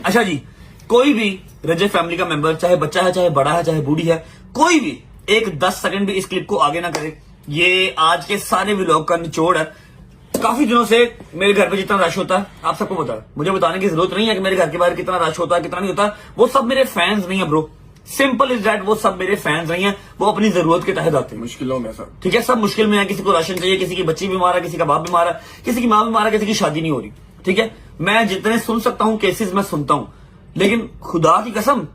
अच्छा जी, कोई भी रजब फैमिली का मेंबर, चाहे बच्चा है, चाहे बड़ा है, चाहे बूढ़ी है, कोई भी एक 10 सेकंड भी इस क्लिप को आगे ना करे। ये आज के सारे व्लॉग का निचोड़ है। काफी दिनों से मेरे घर पे जितना रश होता है आप सबको पता है, मुझे बताने की जरूरत नहीं है कि मेरे घर के बाहर कितना रश होता है कितना नहीं होता। वो सब मेरे फैंस नहीं है ब्रो, सिंपल इज दैट। वो सब मेरे फैंस नहीं है, वो अपनी जरूरत के तहत आते हैं मुश्किलों में सब। ठीक है, सब मुश्किल में है। किसी को राशन चाहिए, किसी की बच्ची बीमार है, किसी का बाप बीमार है, किसी की मां बीमार है, किसी की शादी नहीं हो रही। ठीक है, मैं जितने सुन सकता हूं केसेस मैं सुनता हूं, लेकिन खुदा की कसम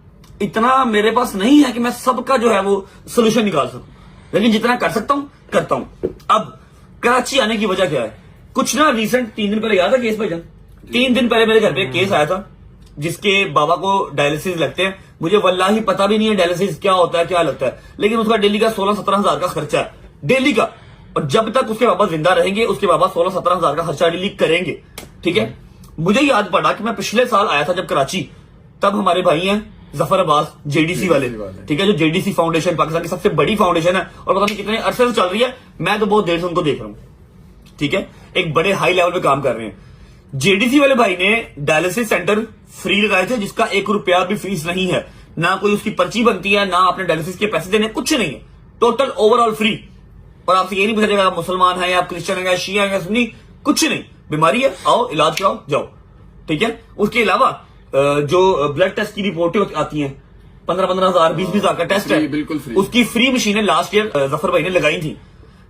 इतना मेरे पास नहीं है कि मैं सबका जो है वो सोल्यूशन निकाल सकूं, लेकिन जितना कर सकता हूं करता हूं। अब कराची आने की वजह क्या है? कुछ ना रिसेंट 3 दिन पहले याद है केस भाईजान, 3 दिन पहले मेरे घर पे केस आया था जिसके बाबा को डायलिसिस लगते हैं। मुझे वल्लाही पता भी नहीं है डायलिसिस क्या होता है, क्या लगता है, लेकिन उसका डेली का 16-17 हजार का खर्चा है, डेली का। और जब तक उसके बाबा जिंदा रहेंगे उसके बाबा 16-17 हजार का खर्चा डेली करेंगे। ठीक है, मुझे याद पड़ा कि मैं पिछले साल आया था जब कराची, तब हमारे भाई हैं जफर अब्बास जेडीसी वाले। ठीक है, जो जेडीसी फाउंडेशन पाकिस्तान की सबसे बड़ी फाउंडेशन है और पता नहीं कितने अरसे से चल रही है, मैं तो बहुत देर से उनको देख रहा हूं। ठीक है, एक बड़े हाई लेवल पे काम कर रहे हैं। जेडीसी वाले भाई ने डायलिसिस सेंटर फ्री लगाए थे, जिसका 1 रुपया भी फीस नहीं है, ना कोई उसकी पर्ची बनती है, ना आपने डायलिसिस के पैसे देने, कुछ नहीं है, टोटल ओवरऑल फ्री। और आपसे ये नहीं पूछा जाएगा आप मुसलमान हैं या आप क्रिश्चियन है या शिया है या सुन्नी, कुछ नहीं, बीमारी है आओ इलाज कराओ जाओ। ठीक है, उसके अलावा जो ब्लड टेस्ट की रिपोर्टें आती हैं 15-15 हजार 20-20 हजार का टेस्ट है, बिल्कुल फ्री। उसकी फ्री मशीनें लास्ट ईयर जफर भाई ने लगाई थी।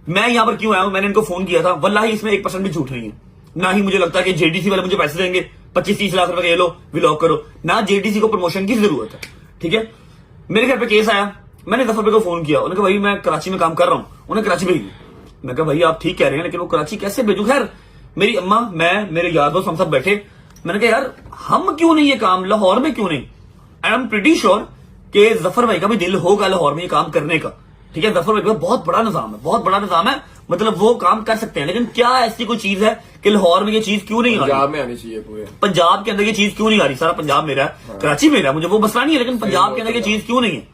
मैं यहां पर क्यों आया हूं, मैंने इनको फोन किया था, वल्लाही इसमें 1% भी झूठ नहीं है। ना ही मुझे लगता कि जेडीसी वाले मुझे पैसे देंगे 25-30 लाख रुपए, ये लो व्लॉग करो, ना जेडीसी को प्रमोशन की जरूरत है। ठीक है, मेरे घर पे केस आया, मैंने जफर भाई को फोन किया, उन्होंने कहा भाई मैं कराची में काम कर रहा हूं, उन्हें कराची भेज दिया। मैं कहा भाई आप ठीक कह रहे हैं, लेकिन वो कराची कैसे भेजू? खैर मेरी अम्मा, मैं, मेरे यार दोस्त, हम सब बैठे, मैंने कहा यार हम क्यों नहीं ये काम लाहौर में क्यों नहीं? आई एम प्रीटी श्योर कि जफर भाई का भी दिल होगा लाहौर में ये काम करने का। ठीक है, जफर भाई का बहुत बड़ा निजाम है, बहुत बड़ा निजाम है, मतलब वो काम कर सकते हैं, लेकिन क्या ऐसी कोई चीज है कि लाहौर में ये चीज क्यों नहीं आ रही? पंजाब में आनी चाहिए, पूरे पंजाब के अंदर ये चीज क्यों नहीं आ रही? सारा पंजाब मेरा है, कराची मेरा है, मुझे वो मसला नहीं है, लेकिन पंजाब के अंदर ये चीज क्यों नहीं है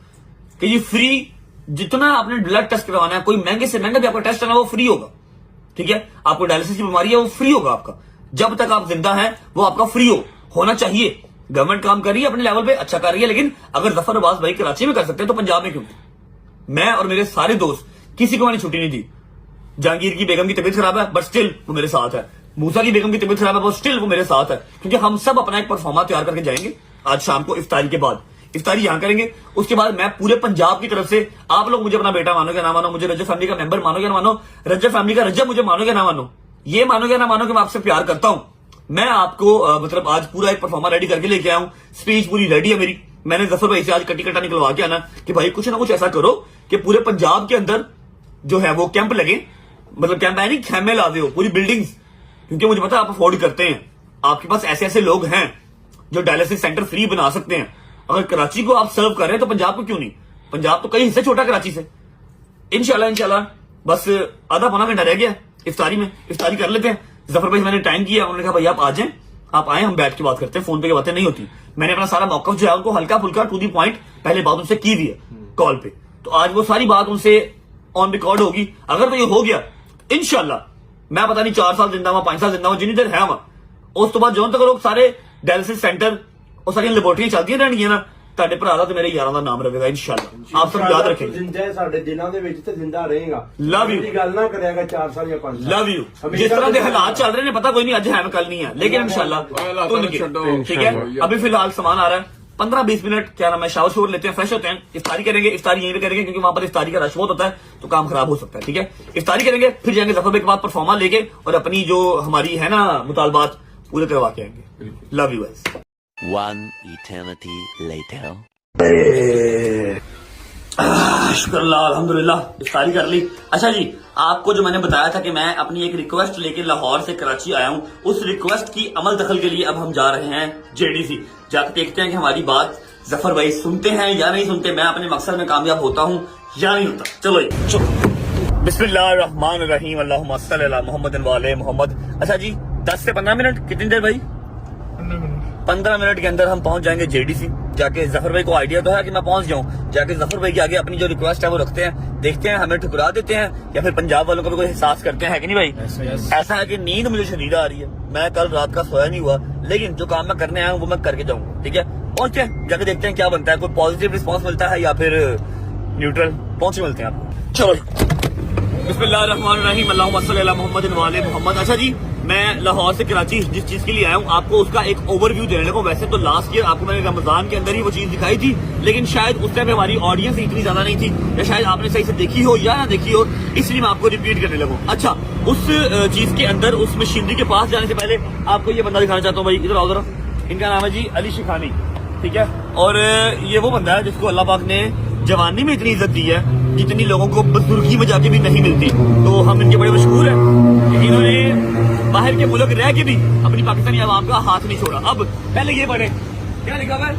कि ये फ्री, जितना आपने ब्लड टेस्ट करवाना है, कोई महंगे से महंगा भी आपका टेस्ट करना वो फ्री होगा। ठीक है, आपको डायलिसिस की बीमारी है वो फ्री होगा आपका, जब तक आप जिंदा हैं वो आपका फ्री होना चाहिए। गवर्नमेंट काम कर रही है अपने लेवल पे, अच्छा कर रही है, लेकिन अगर जफर अब्बास भाई कराची में कर सकते हैं तो पंजाब में क्यों? मैं और मेरे सारे दोस्त किसी को मैंने छुट्टी नहीं दी। जहांगीर की बेगम की तबीयत खराब है बट स्टिल वो मेरे साथ है, मूसा की बेगम की तबीयत खराब है बट स्टिल वो मेरे साथ है, क्योंकि हम सब अपना एक परफॉर्मा तैयार करके जाएंगे आज शाम को इफ्तारी के बाद। इफ्तारी यहां करेंगे, उसके बाद मैं पूरे पंजाब की तरफ से, आप लोग मुझे अपना बेटा मानोगे ना मानो, मुझे रजब फैमिली का मेंबर मानोगे ना मानो, रजब फैमिली का रजब मुझे मानोगे ना मानो, ये मानोगे ना मानो कि मैं आपसे प्यार करता हूं, मैं आपको मतलब आज पूरा एक परफॉर्मा रेडी करके लेके आया हूं, स्पीच पूरी रेडी है मेरी। मैंने जफर भाई से आज कटी कटा निकलवा के आना कि भाई कुछ ना कुछ ऐसा करो कि पूरे पंजाब के अंदर जो है वो कैंप लगे, मतलब कैंप है नहीं, खेमे ला दे पूरी बिल्डिंग्स, क्योंकि मुझे पता है आप अफोर्ड करते हैं, आपके पास ऐसे ऐसे लोग हैं जो डायलिसिस सेंटर फ्री बना सकते हैं। अगर कराची को आप सर्व कर रहे हैं तो पंजाब को क्यों नहीं? पंजाब तो कई हिस्से छोटा कराची से। इंशाल्लाह बस आधा पौना घंटा रह गया इफ्तारी में, इफ्तारी कर लेते हैं। जफर भाई मैंने टाइम किया, उन्होंने कहा भाई आप आ जाएं, आप आए, हम बैठ के बात करते हैं, फोन पे की बातें नहीं होती। मैंने अपना सारा मौका जो है उनको हल्का फुल्का टू दी पॉइंट पहले बात उनसे की भी है कॉल पे, तो आज वो सारी बात उनसे ऑन रिकॉर्ड होगी। अगर तो ये हो गया इंशाल्लाह, मैं पता नहीं 4 साल जिंदा हुआ 5 साल जिंदा हुआ जिन्नी देर है वहां, उस तो बाद जो तक लोग सारे डायलिसिस सेंटर और सारी लेबोरेटरियां चलदियां रहणगियां ना, ਤੁਹਾਡੇ ਭਰਾ ਦਾ ਤੇ ਮੇਰੇ ਯਾਰਾਂ ਦਾ ਨਾਮ ਰਹੇਗਾ इंशाल्लाह। आप सब याद रखेंगे, जिंदा है ਸਾਡੇ ਦਿਲਾਂ ਦੇ ਵਿੱਚ ਤੇ ਜ਼ਿੰਦਾ ਰਹੇਗਾ। लव यू, ਇਹ ਗੱਲ ਨਾ ਕਰਿਆਗਾ 4 ਸਾਲ ਜਾਂ 5 ਸਾਲ। Love you. जिस तरह के हालात चल रहे हैं पता कोई नहीं आज है कल नहीं है, लेकिन इंशाल्लाह ठीक है। अभी फिलहाल सामान आ रहा है, 15-20 मिनट क्या नाम है, शावर शोर लेते हैं, फ्रेश होते हैं, इफ्तारी करेंगे। इफ्तारी यहीं पे करेंगे क्योंकि वहां पर इफ्तारी का रश बहुत होता है तो काम खराब हो सकता है। ठीक है, इफ्तारी करेंगे, फिर जाएंगे जफर भाई के बाद परफॉर्मा लेके और अपनी जो हमारी है ना मुतालबात पूरे करवा के आएंगे। Love you guys. One eternity later. शुक्रिल्लाह अल्हम्दुलिल्लाह इफ्तारी कर ली। अच्छा जी, आपको जो मैंने बताया था कि मैं अपनी एक रिक्वेस्ट लेके लाहौर से कराची आया हूँ, उस रिक्वेस्ट की अमल दखल के लिए अब हम जा रहे हैं जेडीसी। जाकर देखते हैं कि हमारी बात जफर भाई सुनते हैं या नहीं सुनते, मैं अपने मकसद में कामयाब होता हूँ या नहीं होता। चलो जी, चलो। बिस्मिल्लाहिर्रहमानिर्रहीम, अल्लाहुम्मा सल्ली अला मुहम्मद व आले मुहम्मद। अच्छा जी, 10 से 15 मिनट, कितनी देर भाई? 15 मिनट के अंदर हम पहुंच जाएंगे जेडीसी। जाके जफर भाई को आइडिया तो है कि मैं पहुंच जाऊं, जाके जफर भाई के आगे अपनी जो रिक्वेस्ट है वो रखते हैं, देखते हैं हमें ठुकरा देते हैं या फिर पंजाब वालों का भी कोई एहसास करते हैं, है कि नहीं भाई? ऐसा है कि नींद मुझे शदीद आ रही है, मैं कल रात का सोया नहीं हुआ, लेकिन जो काम मैं करने आया हूँ वो मैं करके जाऊंगा, ठीक है? पहुंचे जाके देखते हैं क्या बनता है, कोई पॉजिटिव रिस्पॉन्स मिलता है या फिर न्यूट्रल। पहुंचे मिलते हैं आपको, चलो। बिस्मिल्लाहिर्रहमानिर्रहीम, अल्लाहुम्मा सल्ली अला मुहम्मद व आले मुहम्मद। अच्छा जी, मैं लाहौर से कराची जिस चीज के लिए आया हूँ आपको उसका एक ओवरव्यू देने लगा। वैसे तो लास्ट ईयर आपको मैंने रमजान के अंदर ही वो चीज दिखाई थी, लेकिन शायद उस टाइम हमारी ऑडियंस इतनी ज्यादा नहीं थी, या शायद आपने सही से देखी हो या ना देखी हो, इसलिए मैं आपको रिपीट करने लगूँ। अच्छा, उस चीज के अंदर उस मशीनरी के पास जाने से पहले आपको ये बंदा दिखाना चाहता हूँ भाई, इधर आओ जरा। इनका नाम है जी अली शिखानी, ठीक है? और ये वो बंदा है जिसको अल्लाह पाक ने जवानी में इतनी इज्जत दी है जितनी लोगों को बुजुर्गी में जाके भी नहीं मिलती। तो हम इनके बड़े मशहूर हैं, इन्होंने बाहर के मुल्क रह के भी अपनी पाकिस्तानी आवाम का हाथ नहीं छोड़ा। अब पहले ये पढ़े, क्या लिखा हुआ है?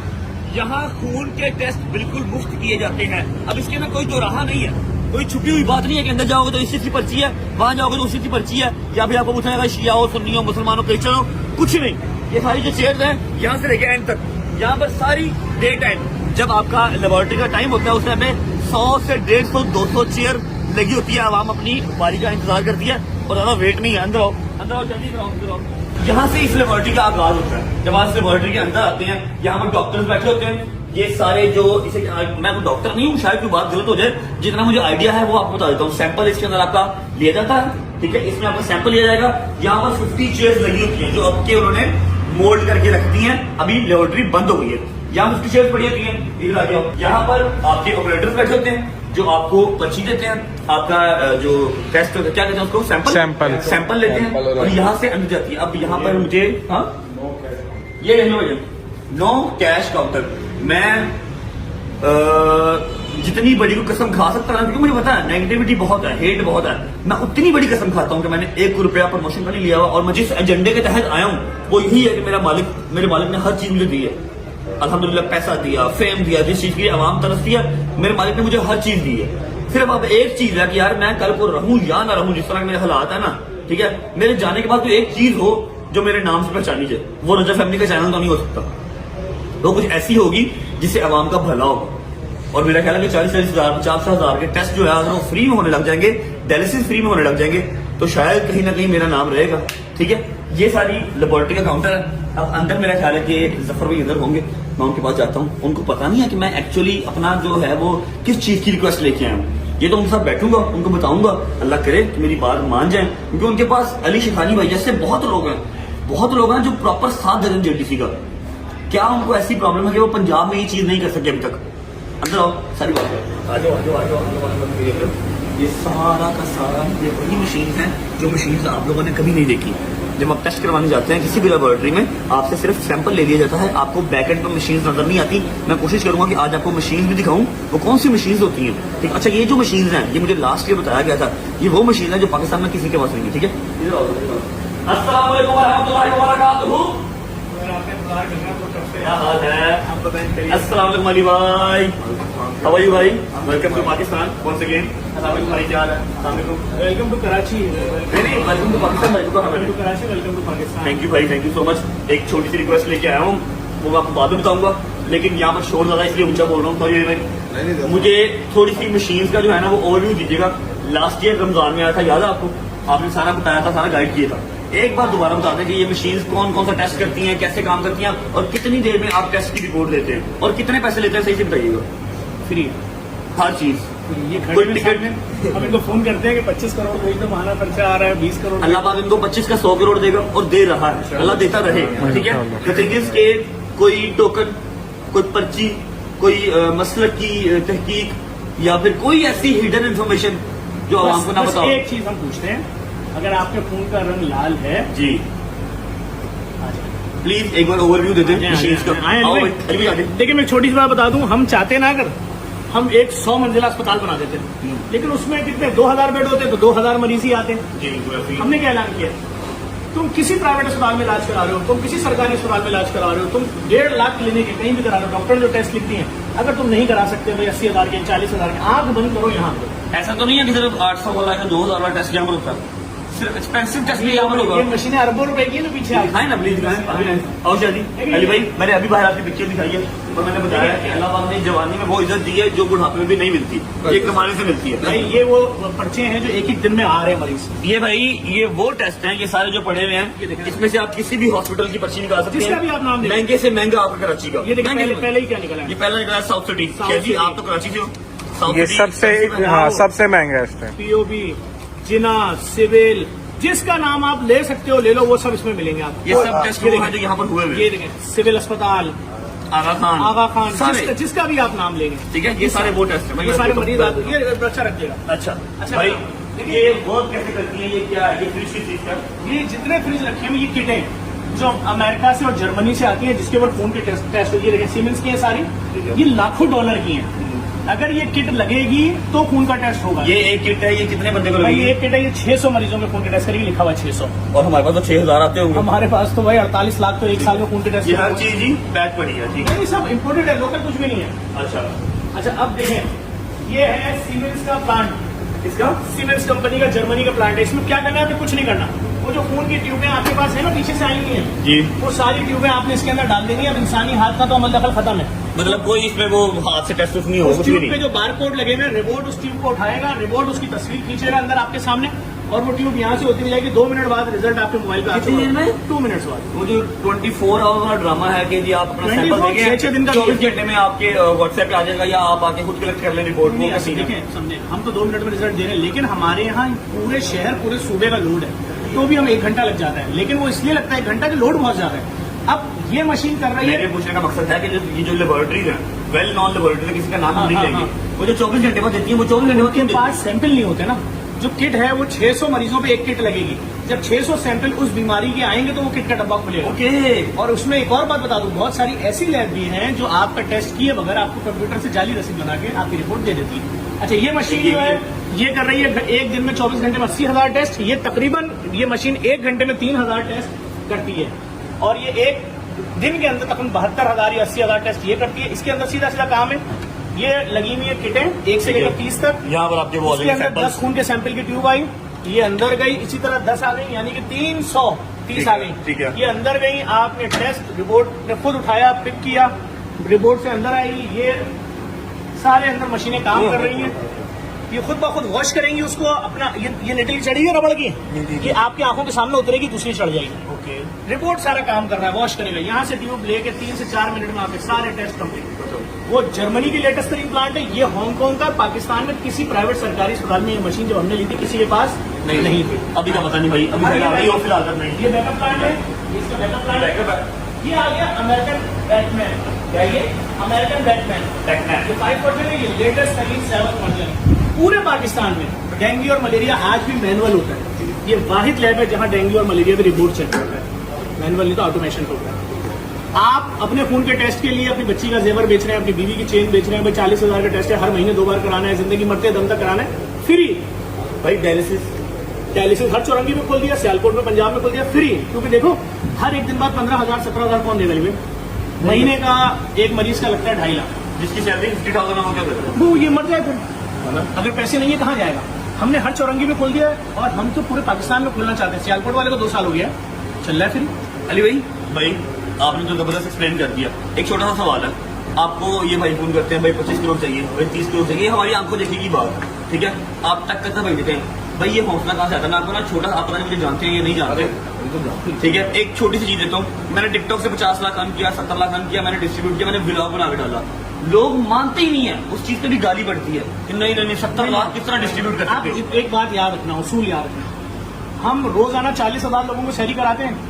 यहाँ खून के टेस्ट बिल्कुल मुफ्त किए जाते हैं। अब इसके अंदर कोई चौराहा नहीं है, कोई छुपी हुई बात नहीं है कि अंदर जाओगे तो इसी की पर्ची है, वहां जाओगे तो उसी की पर्ची है, या फिर आपको पूछा जाएगा शिया हो, सुन्नी हो, मुसलमान हो, क्रिश्चियन हो, कुछ नहीं। ये सारी जो चेयर है यहाँ से लेके एंड तक, यहाँ पर सारी डे टाइम जब आपका लेबोरेटरी का टाइम होता है उस टाइम में 100 से 150 200 चेयर लगी होती है, आवाम अपनी बारी का इंतजार करती है और ज्यादा वेट नहीं है। अंदर आओ, अंदर आओ, जल्दी कराओ, अंदर आओ। यहाँ से इस लेबोरेटरी का आगाज होता है। जब आप इस लेबोरेटरी के अंदर आते हैं, यहाँ पर डॉक्टर्स बैठे होते हैं, ये सारे जो इसे, मैं कोई डॉक्टर नहीं हूँ, शायद कोई बात गलत हो जाए, जितना मुझे आइडिया है वो आपको बता देता हूँ। सैंपल इसके अंदर आपका लिया जाता है, ठीक है? इसमें आपका सैंपल लिया जाएगा। यहाँ पर 50 चेयर्स लगी होती है जो अब के उन्होंने मोल्ड करके रख दी है, अभी लेबोरेटरी बंद हो गई है। यहाँ 50 चेयर्स पड़ी होती है, इधर आ जाओ। यहाँ पर आपके ऑपरेटर्स बैठे होते हैं जो आपको पर्ची देते हैं, आपका जो टेस्ट क्या कहते हैं उसको, सैंपल लेते हैं और यहाँ से अंदर जाती है। अब यहाँ पर मुझे ये नो कैश काउंटर, मैं जितनी बड़ी को कसम खा सकता है, क्योंकि मुझे पता है नेगेटिविटी बहुत है, हेट बहुत है, मैं उतनी बड़ी कसम खाता हूँ कि मैंने 1 रुपया प्रमोशन का नहीं लिया हुआ, और मैं जिस एजेंडे के तहत आया हूँ वो यही है कि मेरे मालिक ने हर चीज मुझे दी है। अल्हम्दुलिल्लाह, पैसा दिया, फेम दिया, जिस चीज की आवाम तरसती है, मेरे मालिक ने मुझे हर चीज दी है। सिर्फ अब एक चीज है कि यार मैं कल को रहूं या ना रहूं, जिस तरह मेरे हालात है ना, ठीक है, मेरे जाने के बाद कोई एक चीज हो जो मेरे नाम से पहचानी जाए। वो रजा फैमिली का चैनल तो नहीं हो सकता, वो कुछ ऐसी होगी जिससे आवाम का भला होगा। और मेरा ख्याल है कि 40-40 हजार 50 हजार के टेस्ट जो है अगर वो फ्री में होने लग जाएंगे, डायलिसिस फ्री में होने लग जाएंगे, तो शायद कहीं ना कहीं मेरा नाम रहेगा, ठीक है? ये सारी लेबोरेटरी का काउंटर है। अब अंदर मेरा ख्याल है कि जफर भाई इधर होंगे, मैं उनके पास जाता हूँ। उनको पता नहीं है कि मैं एक्चुअली अपना जो है वो किस चीज की रिक्वेस्ट लेके आया हूँ। ये तो उनके साथ बैठूंगा, उनको बताऊंगा, अल्लाह करे कि मेरी बात मान जाए, क्योंकि उनके पास अली शिखानी भाई जैसे बहुत लोग हैं जो प्रॉपर साथ दे रहे हैं जेडीसी का। क्या उनको ऐसी प्रॉब्लम है कि वो पंजाब में ये चीज नहीं कर सके अभी तक? अंदर आओ, सारी बात आ जाओ। ये सारा का सारा ये वही मशीन है जो मशीन आप लोगों ने कभी नहीं देखी। जब आप टेस्ट करवाने जाते हैं किसी भी लेबोरेटरी में, आपसे सिर्फ सैंपल ले लिया जाता है, आपको बैकएंड पर मशीन नजर नहीं आती। मैं कोशिश करूंगा कि आज आपको मशीन भी दिखाऊं, वो कौन सी मशीन होती हैं, ठीक? अच्छा, ये जो मशीन है ये मुझे लास्ट ईयर बताया गया था, ये वो मशीन है जो पाकिस्तान में किसी के पास नहीं है, ठीक है? अस्सलाम वालेकुम रहमतुल्लाहि व बरकातुहू। क्या हाल है? अस्सलाम वालेकुम अली भाई, हाउ आर यू भाई? Welcome to Pakistan once again. अस्सलाम वालेकुम भाई, क्या हाल है? अस्सलाम वालेकुम। Welcome to Karachi. नहीं, वेलकम टू पाकिस्तान भाई। Welcome to Karachi, welcome to Pakistan. Thank you भाई, थैंक यू सो मच। एक छोटी सी रिक्वेस्ट लेके आया हूँ, वो मैं आपको बाद में बताऊंगा, लेकिन यहाँ पर शोर ज्यादा इसलिए ऊंचा बोल रहा हूँ। तो मुझे थोड़ी सी मशीन का जो है ना वो ओवरव्यू दीजिएगा। लास्ट ईयर रमजान में आया था, याद है आपको? आपने सारा बताया था, सारा गाइड किया था। एक बार दोबारा बता दें कि ये मशीन कौन कौन सा टेस्ट करती हैं, कैसे काम करती हैं, और कितनी देर में आप टेस्ट की रिपोर्ट देते हैं, और कितने पैसे लेते हैं, सही से बताइएगा। फ्री हर चीज, ये कोई टिकट में हम इनको फोन करते हैं कि 25 करोड़ कोई तो महाना खर्चा आ रहा है, 20 करोड़। अल्लाह पाक इनको 25 का 100 करोड़ देगा और दे रहा है, अल्लाह देता रहे, ठीक है? The thing is के कोई टोकन, कोई पर्ची, कोई मसलक की तहकीक या फिर कोई ऐसी हिडन इंफॉर्मेशन जो आवाम को ना बताओ। एक चीज हम पूछते हैं, अगर आपके खून का रंग लाल है जी, प्लीज एक बार ओवरव्यू दे दें मशीन्स का। देखिए मैं छोटी सी बात बता दूं, हम चाहते ना, अगर हम एक 100 मंजिला अस्पताल बना देते, लेकिन उसमें कितने 2000 बेड होते तो 2000 मरीज ही आते। हमने क्या ऐलान किया, तुम किसी प्राइवेट अस्पताल में इलाज करा रहे हो, तुम किसी सरकारी अस्पताल में इलाज करा रहे हो, तुम 1.5 लाख क्लिनिक है कहीं भी करा रहे हो, डॉक्टर जो टेस्ट लिखती हैं, अगर तुम नहीं करा सकते भाई 80,000 के 40,000 के, आंख बंद करो। यहाँ पे ऐसा तो नहीं है कि सिर्फ 800 वाला है, 2000 वाला टेस्ट यहाँ पर होता है, सिर्फ एक्सपेंसिव टेस्ट भी यहाँ पर होगा। ये मशीनें अरबों रुपए की है ना, पीछे दिखाए ना प्लीज, दिखाएं। आओ शादी अली भाई, मैंने अभी बाहर आपकी पिक्चर दिखाई है, और मैंने बताया कि अल्लाह पाक ने जवानी में वो इज्जत दी है जो बुढ़ापे में भी नहीं मिलती, ये कमाने से मिलती है। भाई ये वो पर्चे हैं जो एक ही दिन में आ रहे हैं मरीज। ये भाई ये वो टेस्ट हैं, ये सारे जो पड़े हुए हैं, इसमें से आप किसी भी हॉस्पिटल की पर्ची निकाल सकते जिसका भी हैं, आप नाम दें। महंगे से महंगा आपका कराची का। ये देखिए महंगे पहले ही क्या निकला है। ये पहला निकला है साउथ सिटी। साउथ जी सिटी। आप तो कराची से हो। साउथ ये सिटी सबसे expensive है। हाँ सबसे महंगा है इस टाइम। पीओबी, जिना, सिविल, जिसका नाम आप ले सकते हो ले लो, वो सब इसमें मिलेंगे आपको। ये सब टेस्ट वो हैं जो यहाँ पर हुए हुए ये हैं। देखें सिविल अस्पताल, आगा खान सारे जिसका भी आप नाम लेंगे, ठीक है, ये सारे वो टेस्ट है। ये सारे मरीज आप ये अच्छा रखिएगा। अच्छा अच्छा भाई देखिए ये वर्क कैसे करती है, ये क्या है, ये फ्रिज की चीज का ये जितने फ्रिज रखे हैं ये किटें हैं जो अमेरिका से और जर्मनी से आती है, जिसके ऊपर खून के टेस्ट ये देखें सीमेंस की है सारी, ये लाखों डॉलर की हैं। अगर ये किट लगेगी तो खून का टेस्ट होगा। ये एक किट है, ये कितने बंदे को भाई लगेगी? ये किट है, ये 600 मरीजों में खून के टेस्ट करेगी, लिखा हुआ है 600। और हमारे पास तो 6000 आते होंगे। हमारे पास तो भाई 48 लाख तो एक साल में खून के टेस्ट ये हर चीज ही पैक पड़ी है, ठीक है। ये सब इम्पोर्टेड है, लोकल कुछ भी नहीं है। अच्छा अच्छा अब देखें ये है सीमेंस का प्लांट, इसका सीमेंस कंपनी का जर्मनी का प्लांट है। इसमें क्या करना है, आपको कुछ नहीं करना। वो जो खून की ट्यूबें आपके पास है ना पीछे से आई हुई है जी, वो सारी ट्यूबें आपने इसके अंदर डाल देनी है। अब इंसानी हाथ का तो अमल दखल खत्म है। मतलब कोई इसमें वो हाथ से टेस्ट नहीं होगा, उस कुछ भी ट्यूब पे नहीं। जो बारकोड लगे हुए रिपोर्ट उस ट्यूब को उठाएगा, रिपोर्ट उसकी तस्वीर खींचेगा अंदर आपके सामने, और वो ट्यूब यहाँ से होती जाएगी। 2 मिनट बाद रिजल्ट आपके मोबाइल पे कितनी देर में? 2 मिनट्स बाद। वो जो 24 आवर का ड्रामा है कि जी आप अपना 24 सैंपल देंगे, 6 दिन का 24 घंटे में आपके व्हाट्सएप पे आ जाएगा, या आप आके खुद कलेक्ट कर लें रिपोर्ट नहीं को। ऐसे देखें समझे, हम तो 2 मिनट में रिजल्ट दे रहे हैं, लेकिन हमारे यहाँ पूरे शहर पूरे सूबे का लोड है, तो भी हम 1 घंटा लग जाता है। लेकिन वो इसलिए लगता है 1 घंटा, कि लोड बहुत ज्यादा है। अब ये मशीन कर रही मेरे है, पूछने का मकसद है कि ये जो लेबोरेटरीज है, वेल नॉन लेबोरेटरी, किसी का नाम हम नहीं हाँ, लेंगे, वो जो 24 घंटे बाद देती है, वो 24 घंटे बाद उनके पास सैंपल नहीं होते ना। जो किट है वो 600 मरीजों पे एक किट लगेगी। जब 600 सैंपल उस बीमारी के आएंगे तो वो किट का डब्बा खुलेगा। ओके। और उसमें एक और बात बता दूं, बहुत सारी ऐसी लैब भी हैं जो आपका टेस्ट किए बगैर आपको कंप्यूटर से जाली रसीद बना के आपकी रिपोर्ट दे देती है। अच्छा ये मशीन जो है ये कर रही है एक दिन में 24 घंटे में 80,000 टेस्ट। ये तकरीबन ये मशीन 1 घंटे में 3,000 टेस्ट करती है, और ये एक दिन के अंदर तकरीबन 72,000 या 80,000 टेस्ट ये करती है। इसके अंदर सीधा सीधा काम है, ये लगी हुई है किटें 1 से लेकर 30 तक। यहाँ पर आपके वो इसके अंदर 10 खून के सैंपल की ट्यूब आई, ये अंदर गई, इसी तरह 10 आ गई, यानी कि 330 आ गई। ठीक है। ये अंदर गई, आपने टेस्ट रिपोर्ट ने खुद उठाया, पिक किया, रिपोर्ट से अंदर आई। ये सारे अंदर मशीनें काम कर रही हैं, ये खुद ब खुद वॉश करेंगी उसको अपना। ये नेटली चढ़ी है रबड़ की, ये आपकी आंखों के सामने उतरेगी, दूसरी चढ़ जाएगी। ओके। रिपोर्ट सारा काम कर रहा है, वॉश करेगा। यहाँ से ट्यूब लेके 3 से 4 मिनट में आपके सारे टेस्ट कंप्लीट। वो जर्मनी की लेटेस्ट तरीन प्लांट है, ये हांगकांग का। पाकिस्तान में किसी प्राइवेट सरकारी अस्पताल में ये मशीन जब हमने ली थी किसी के पास नहीं थी। अभी का पता नहीं भाई, अभी फिलहाल और फिलहाल तक नहीं। ये बैकअप प्लांट है, इसका बैकअप प्लांट है। ये आ गया अमेरिकन बैटमैन, क्या ये अमेरिकन बैटमैन, ये 5 वर्जन है, ये लेटेस्ट तरीन 7 वर्जन है। पूरे पाकिस्तान में डेंगू और मलेरिया आज भी मैनुअल होता है। ये वाहिद लैब है जहां डेंगू और मलेरिया का रिपोर्ट चेक होता है, मैनुअल नहीं तो ऑटोमेशन होता है। आप अपने खून के टेस्ट के लिए अपनी बच्ची का जेवर बेच रहे हैं, अपनी बीवी की चेन बेच रहे हैं, भाई 40,000 का टेस्ट है, हर महीने 2 बार कराना है, जिंदगी मरते दम तक कराना है, फ्री। भाई डायलिसिस हर चौरंगी में खोल दिया, सियालकोट में, पंजाब में खोल दिया, फ्री। क्योंकि देखो हर एक दिन बाद 15,000 17,000 कौन देगा? महीने का एक मरीज का लगता है 2.5 लाख, जिसकी सैलरी 50,000 हो गया, वो ये मर जाए फिर। अगर पैसे नहीं है कहाँ जाएगा? हमने हर चौरंगी में खोल दिया है, और हम तो पूरे पाकिस्तान में खोलना चाहते हैं। सियालकोट वाले को 2 साल हो गया, चल रहा है फ्री। अली भाई आपने जो जबरदस्त एक्सप्लेन कर दिया। एक छोटा सा सवाल है, आपको ये भाई फोन करते हैं भाई 25 किलो चाहिए, भाई 30 किलो चाहिए, हमारी आंखों देखने की बात, ठीक है। आप तक करता भाई देते हैं, भाई ये हौसला कहाँ से आता है? मैं आपको ना छोटा, आप पता नहीं मुझे जानते हैं ये नहीं जानते, ठीक है। एक छोटी सी चीज देता हूँ, मैंने टिकटॉक से 50 लाख अर्न किया, 70 लाख अर्न किया, मैंने डिस्ट्रीब्यूट किया, मैंने व्लॉग बना के डाला, लोग मानते ही नहीं है, उस चीज पे भी गाली पड़ती है कि नहीं 70 लाख किस तरह डिस्ट्रीब्यूट कर आप सकते हो? एक बात याद रखना, उसूल याद रखना, हम रोजाना 40,000 लोगों को सहरी कराते हैं,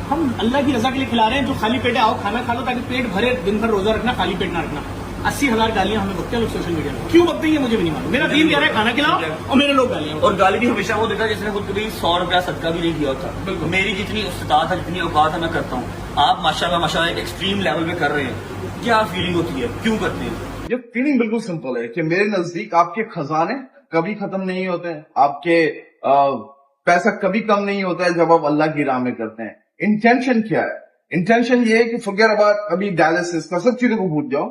हम अल्लाह की रजा के लिए खिला रहे हैं। जो खाली पेट है आओ खाना खा लो, ताकि पेट भरे, दिन भर रोजा रखना, खाली पेट ना रखना। 80,000 गालियां हमें बकते हैं लोग सोशल मीडिया में, क्यों बकते हैं ये मुझे भी नहीं मालूम। मेरा दीन कह रहा है खाना खिलाओ, और मेरे लोग गालियां। और गाली भी हमेशा वो देता है जिसने खुद कभी 100 रुपया सदका भी नहीं किया होता। मेरी जितनी उस्ताद है, जितनी औकात है, मैं करता हूँ। आप माशाल्लाह एक एक्सट्रीम लेवल पे कर रहे हैं, क्या फीलिंग होती है, क्यों करते हैं? ये फीलिंग बिल्कुल सिंपल है कि मेरे नजदीक आपके खजाने कभी खत्म नहीं होते हैं, आपके पैसा कभी कम नहीं होता है जब आप अल्लाह की राह में करते हैं। इंटेंशन क्या है? इंटेंशन ये है कि फॉरगेट अबाउट अभी डायलिसिस का, सब चीजों को भूल जाओ।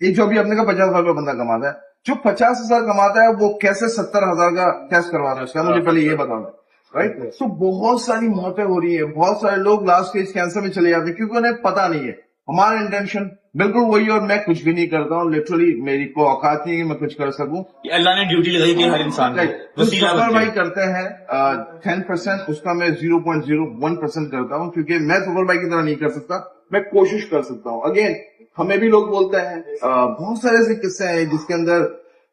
ये जो अभी अपने का 50,000 रुपया बंदा कमाता है, जो 50,000 कमाता है वो कैसे 70,000 का टेस्ट करवा रहा है उसका, मुझे पहले ये बताना, राइट। तो बहुत सारी मौतें हो रही है, बहुत सारे लोग लास्ट स्टेज कैंसर में चले जाते हैं क्योंकि उन्हें पता नहीं है। हमारा इंटेंशन बिल्कुल वही, और मैं कुछ भी नहीं करता हूँ। लिटरली मेरी को औकात नहीं है कि मैं कुछ कर सकूं। अल्लाह ने ड्यूटी लगाई थी हर इंसान को, जो सुपर भाई करते हैं 10%, उसका मैं 0.01% करता हूँ, क्योंकि मैं सुपर भाई की तरह नहीं कर सकता। मैं कोशिश कर सकता हूँ। अगेन हमें भी लोग बोलते हैं, बहुत सारे ऐसे किस्से हैं जिसके अंदर